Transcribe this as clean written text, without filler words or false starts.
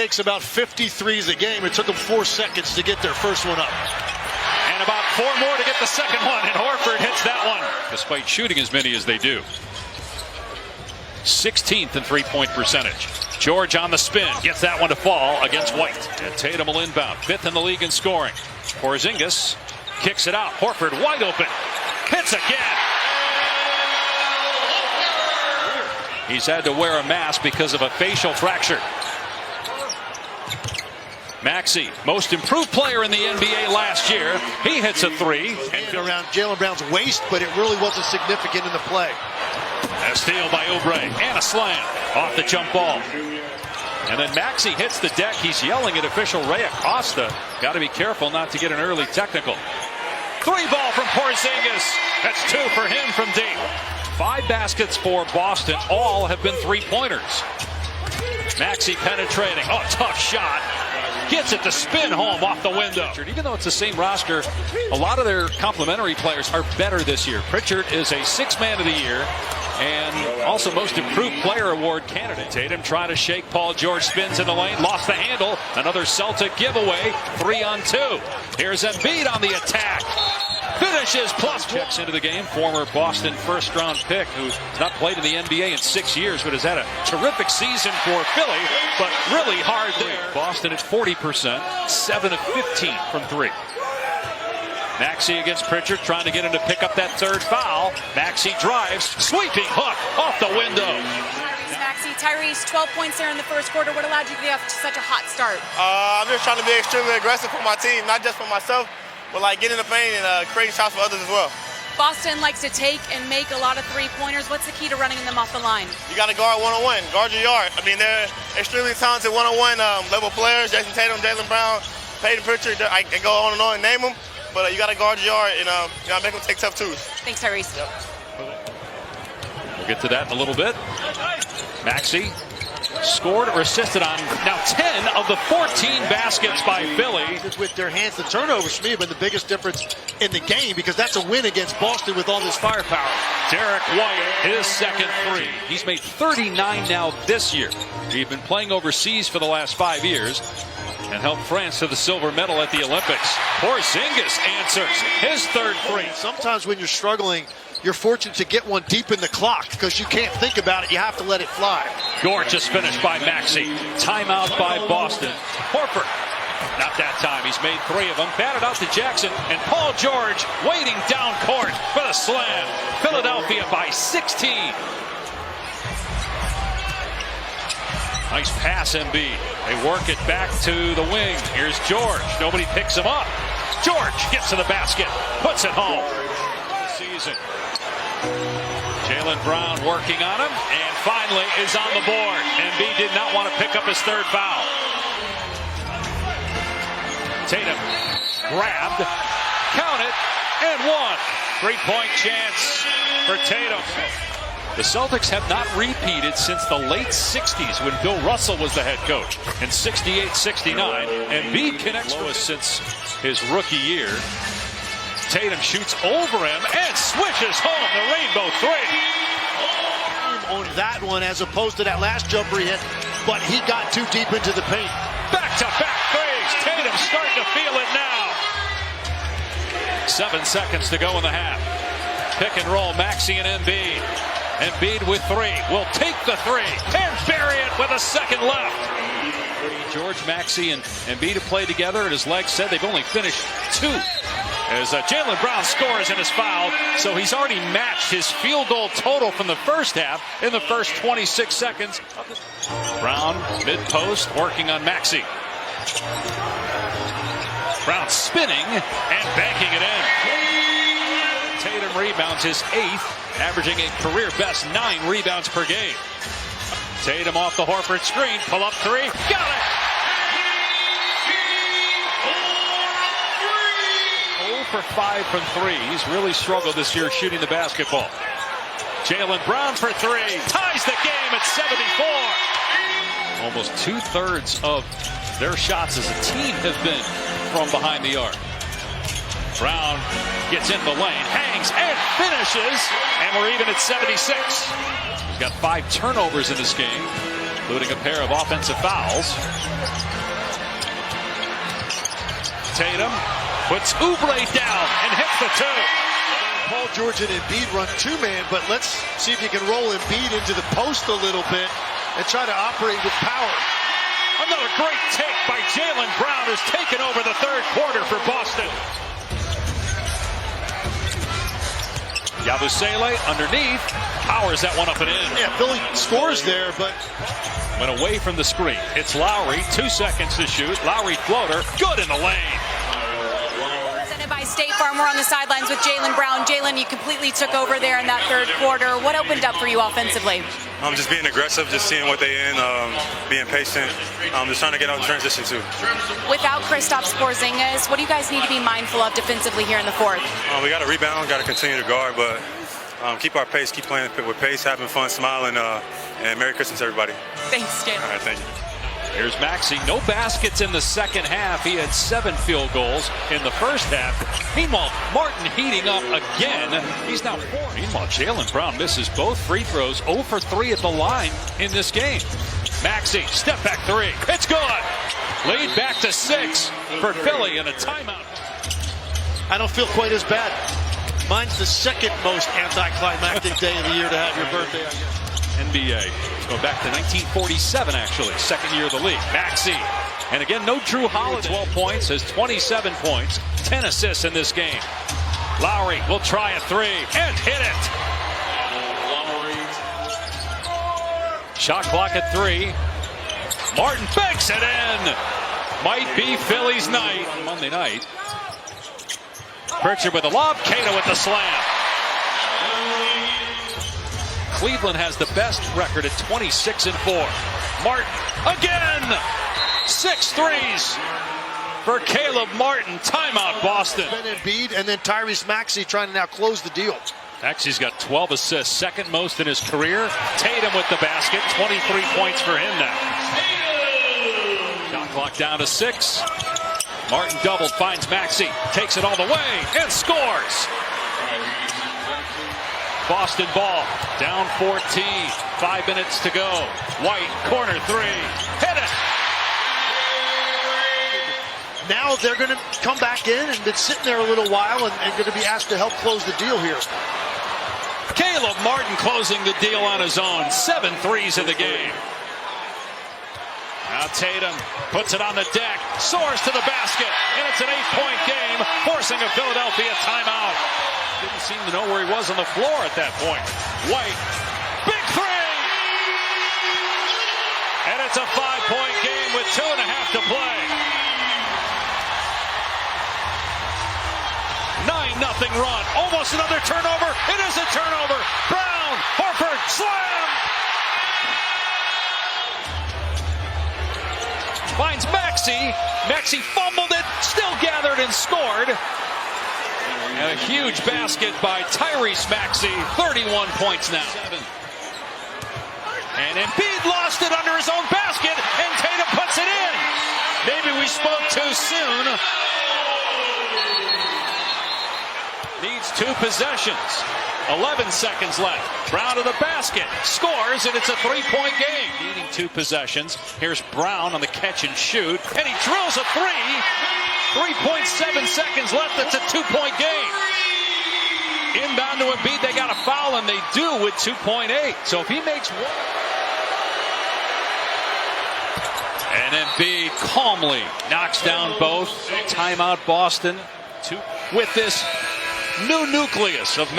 Takes about 53s a game. It took them 4 seconds to get their first one up. And about 4 more to get the second one, and Horford hits that one. Despite shooting as many as they do. 16th in three-point percentage. George on the spin, gets that one to fall against White. And Tatum will inbound, 5th in the league in scoring. Porzingis kicks it out. Horford wide open. Hits again. He's had to wear a mask because of a facial fracture. Maxey, most improved player in the NBA last year. He hits a 3. And around Jaylen Brown's waist, but it really wasn't significant in the play. A steal by Oubre and a slam off the jump ball. And then Maxey hits the deck. He's yelling at official Ray Acosta. Got to be careful not to get an early technical. 3 ball from Porzingis. That's 2 for him from deep. 5 baskets for Boston. All have been 3-pointers. Maxey penetrating. Oh, tough shot. Gets it to spin home off the window. Even though it's the same roster, a lot of their complementary players are better this year. Pritchard is a 6th man of the year and also most improved player award candidate. Tatum trying to shake Paul George, spins in the lane, lost the handle. Another Celtic giveaway, 3-on-2. Here's Embiid on the attack. Finishes plus checks into the game. Former Boston first-round pick who's not played in the NBA in 6 years, but has had a terrific season for Philly, but really hard there. Boston at 40%, 7 of 15 from 3. Maxey against Pritchard, trying to get him to pick up that 3rd foul. Maxey drives, sweeping hook off the window. Maxey, Tyrese, 12 points there in the first quarter. What allowed you to get off to such a hot start? I'm just trying to be extremely aggressive for my team, not just for myself, but like getting in the paint and creating shots for others as well. Boston likes to take and make a lot of 3-pointers. What's the key to running them off the line? You got to guard one-on-one, guard your yard. I mean, they're extremely talented one-on-one level players. Jason Tatum, Jaylen Brown, Peyton Pritchard. I can go on and name them, but you got to guard your yard and you got to make them take tough twos. Thanks, Tyrese. Yep. We'll get to that in a little bit. Maxey scored or assisted on now 10 of the 14 baskets by Philly. With their hands, the turnovers for me have been the biggest difference in the game because that's a win against Boston with all this firepower. Derek White, his second 3. He's made 39 now this year. He's been playing overseas for the last 5 years and helped France to the silver medal at the Olympics. Porzingis answers his 3rd 3. Sometimes when you're struggling, you're fortunate to get one deep in the clock because you can't think about it. You have to let it fly. Gorgeous finish by Maxey. Timeout by Boston. Horford. Not that time. He's made 3 of them. Batted out to Jackson. And Paul George waiting down court for the slam. Philadelphia by 16. Nice pass, Embiid. They work it back to the wing. Here's George. Nobody picks him up. George gets to the basket. Puts it home. Season. Jaylen Brown working on him, and finally is on the board. Embiid did not want to pick up his 3rd foul. Tatum grabbed, count it, and 1. 3-point chance for Tatum. The Celtics have not repeated since the late 60s when Bill Russell was the head coach. In 68-69, Embiid connects with us since his rookie year. Tatum shoots over him and swishes home the rainbow 3. On that one as opposed to that last jumper he hit, but he got too deep into the paint. Back-to-back threes. Tatum starting to feel it now. 7 seconds to go in the half. Pick and roll, Maxey and Embiid. Embiid with 3. Will take the 3 and bury it with a second left. George, Maxey, and Embiid have played together, and his legs said they've only finished 2. As Jaylen Brown scores and is fouled, so he's already matched his field goal total from the first half in the first 26 seconds. Brown mid-post working on Maxey. Brown spinning and banking it in. Tatum rebounds his 8th, averaging a career best 9 rebounds per game. Tatum off the Horford screen, pull up 3, got it! 0 for 5 from 3. He's really struggled this year shooting the basketball. Jaylen Brown for 3, ties the game at 74. Almost 2/3 of their shots as a team have been from behind the arc. Brown gets in the lane, hangs and finishes, and we're even at 76. He's got 5 turnovers in this game. including a pair of offensive fouls. Tatum puts Oubre down and hits the two. Paul George and Embiid run two-man, but let's see if you can roll Embiid into the post a little bit and try to operate with power. Another great take by Jaylen Brown, who's taken over the third quarter for Boston. Yabusele underneath, powers that one up and in. Yeah, Philly scores there, but went away from the screen. It's Lowry, 2 seconds to shoot. Lowry floater, good in the lane. Presented by State Farm. We're on the sidelines with Jaylen Brown. Jaylen, you completely took over there in that third quarter. What opened up for you offensively? Just being aggressive, just seeing what they in, being patient, just trying to get out in transition too. Without Kristaps Porzingis, what do you guys need to be mindful of defensively here in the fourth? We got to rebound, got to continue to guard, but keep our pace, keep playing with pace, having fun, smiling, and Merry Christmas, everybody. Thanks, Jaylen. All right, thank you. Here's Maxey. No baskets in the second half. He had 7 field goals in the first half. Meanwhile, Martin heating up again. He's now 4. Meanwhile, Jaylen Brown misses both free throws. 0 for 3 at the line in this game. Maxey, step back 3. It's good. Lead back to 6 for Philly and a timeout. I don't feel quite as bad. Mine's the second most anticlimactic day of the year to have your birthday, I guess. NBA. Going back to 1947, actually. Second year of the league. Maxey. And again, no Drew Holiday. 12 points, has 27 points, 10 assists in this game. Lowry will try a 3 and hit it. Shot clock at 3. Martin banks it in. Might be Philly's night. Monday night. Pritchard with the lob. Cato with the slam. Cleveland has the best record at 26-4. Martin again. 6 threes for Caleb Martin. Timeout, Boston. Ben Embiid and then Tyrese Maxey trying to now close the deal. Maxey's got 12 assists, second most in his career. Tatum with the basket, 23 points for him now. Shot clock down to 6. Martin doubled, finds Maxey, takes it all the way, and scores. Boston ball, down 14, 5 minutes to go. White, corner 3, hit it! Now they're going to come back in and been sitting there a little while and going to be asked to help close the deal here. Caleb Martin closing the deal on his own, 7 threes in the game. Now Tatum puts it on the deck, soars to the basket, and it's an 8-point game, forcing a Philadelphia timeout. Didn't seem to know where he was on the floor at that point. White, big 3! And it's a 5-point game with 2.5 to play. 9-0 run, almost another turnover. It is a turnover. Brown, Horford, slam! Finds Maxey. Maxey fumbled it, still gathered and scored. And a huge basket by Tyrese Maxey, 31 points now. And Embiid lost it under his own basket, and Tatum puts it in. Maybe we spoke too soon. Needs 2 possessions. 11 seconds left. Brown to the basket. Scores, and it's a 3-point game. Needing 2 possessions. Here's Brown on the catch and shoot. And he drills a 3. 3.7 seconds left. That's a 2-point game. Inbound to Embiid. They got a foul, and they do with 2.8. So if he makes one. And Embiid calmly knocks down both. Timeout Boston. With this new nucleus of